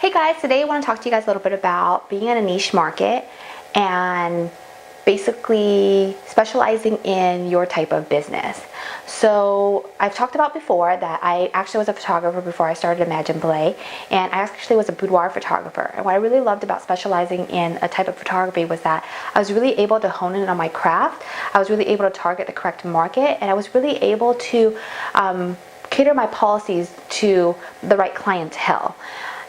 Hey guys, today I want to talk to you guys a little bit about being in a niche market and basically specializing in your type of business. So I've talked about before that I actually was a photographer before I started Imagine Play, and I actually was a boudoir photographer. And what I really loved about specializing in a type of photography was that I was really able to hone in on my craft. I was really able to target the correct market, and I was really able to cater my policies to the right clientele.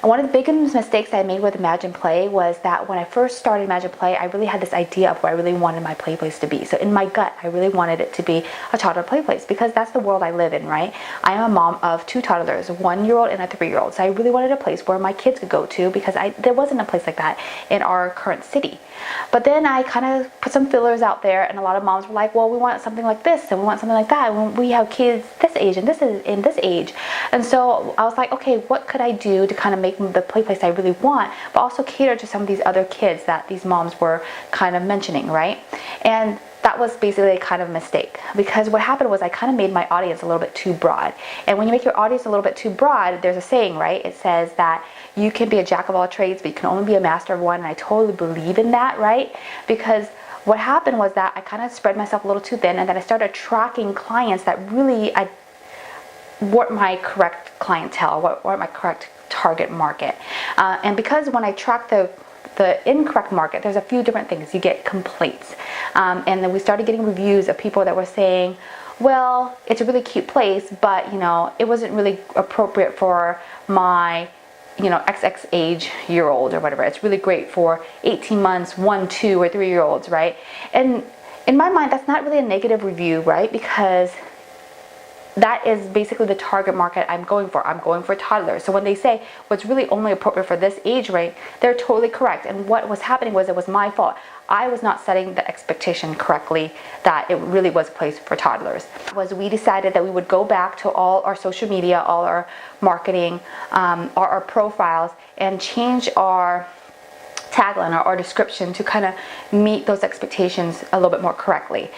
And one of the biggest mistakes I made with Imagine Play was that when I first started Imagine Play, I really had this idea of what I really wanted my play place to be. So in my gut, I really wanted it to be a toddler play place because that's the world I live in, right? I am a mom of two toddlers, a 1-year-old and a 3-year-old. So I really wanted a place where my kids could go to because there wasn't a place like that in our current city. But then I kind of put some fillers out there, and a lot of moms were like, well, we want something like this and we want something like that. And we have kids this age and this is in this age. And so I was like, okay, what could I do to kind of make the play place I really want, but also cater to some of these other kids that these moms were kind of mentioning, right? And that was basically a kind of mistake, because what happened was I kind of made my audience a little bit too broad. And when you make your audience a little bit too broad, there's a saying, right? It says that you can be a jack of all trades, but you can only be a master of one. And I totally believe in that, right? Because what happened was that I kind of spread myself a little too thin, and then I started attracting clients that really weren't my correct clientele, weren't my correct target market. And because when I track the incorrect market, there's a few different things. You get complaints. And then we started getting reviews of people that were saying, well, it's a really cute place, but it wasn't really appropriate for my XX age year old or whatever. It's really great for 18 months, 1, 2, or 3 year olds, right? And in my mind, that's not really a negative review, right? Because that is basically the target market I'm going for. I'm going for toddlers. So when they say what's really only appropriate for this age range, they're totally correct. And what was happening was it was my fault. I was not setting the expectation correctly that it really was a place for toddlers. We decided that we would go back to all our social media, all our marketing, our profiles, and change our tagline or our description to kind of meet those expectations a little bit more correctly.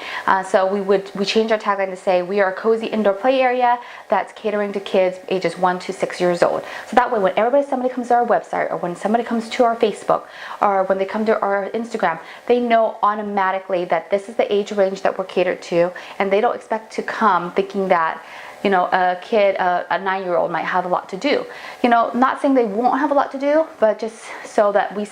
So we changed our tagline to say we are a cozy indoor play area that's catering to kids ages 1 to 6 years old. So that way, whenever somebody comes to our website, or when somebody comes to our Facebook, or when they come to our Instagram, they know automatically that this is the age range that we're catered to, and they don't expect to come thinking that a kid, a 9-year-old might have a lot to do. Not saying they won't have a lot to do, but just so that we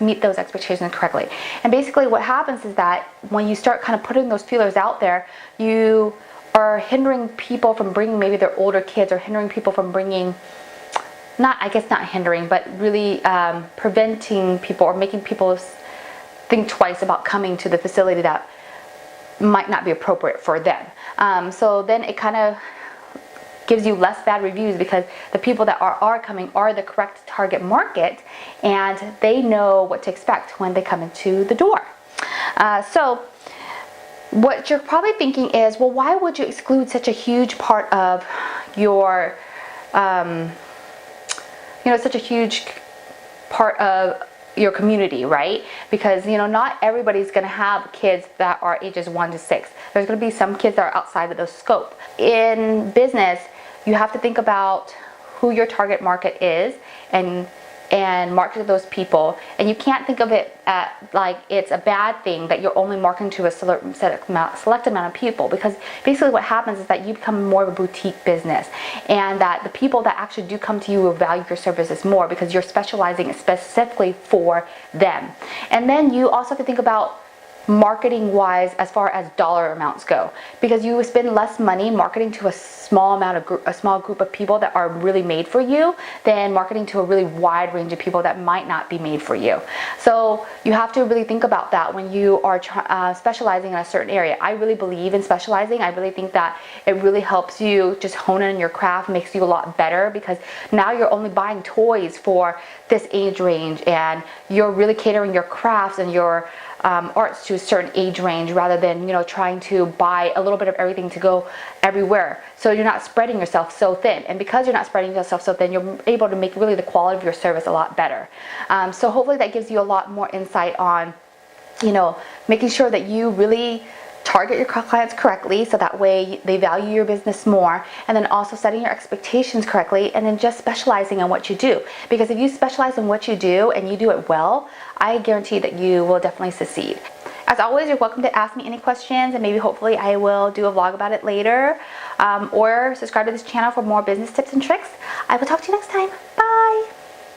meet those expectations correctly. And basically what happens is that when you start kind of putting those feelers out there, you are hindering people from bringing maybe their older kids, or hindering people from bringing, not hindering, but really preventing people or making people think twice about coming to the facility that might not be appropriate for them. So then it kind of gives you less bad reviews, because the people that are coming are the correct target market, and they know what to expect when they come into the door. So what you're probably thinking is, well, why would you exclude such a huge part of your, such a huge part of your community, right? Because not everybody's going to have kids that are ages 1 to 6. There's going to be some kids that are outside of the scope. In business, you have to think about who your target market is and market to those people. And you can't think of it like it's a bad thing that you're only marketing to a select amount of people, because basically what happens is that you become more of a boutique business, and that the people that actually do come to you will value your services more because you're specializing specifically for them. And then you also have to think about marketing wise as far as dollar amounts go, because you spend less money marketing to a small group of people that are really made for you than marketing to a really wide range of people that might not be made for you. So you have to really think about that when you are specializing in a certain area. I really believe in specializing. I really think that it really helps you just hone in your craft, makes you a lot better, because now you're only buying toys for this age range, and you're really catering your crafts and your arts to a certain age range, rather than trying to buy a little bit of everything to go everywhere. So you're not spreading yourself so thin, and because you're not spreading yourself so thin, you're able to make really the quality of your service a lot better. So hopefully that gives you a lot more insight on making sure that you really target your clients correctly so that way they value your business more, and then also setting your expectations correctly, and then just specializing in what you do. Because if you specialize in what you do and you do it well, I guarantee that you will definitely succeed. As always, you're welcome to ask me any questions, and maybe hopefully I will do a vlog about it later, or subscribe to this channel for more business tips and tricks. I will talk to you next time. Bye!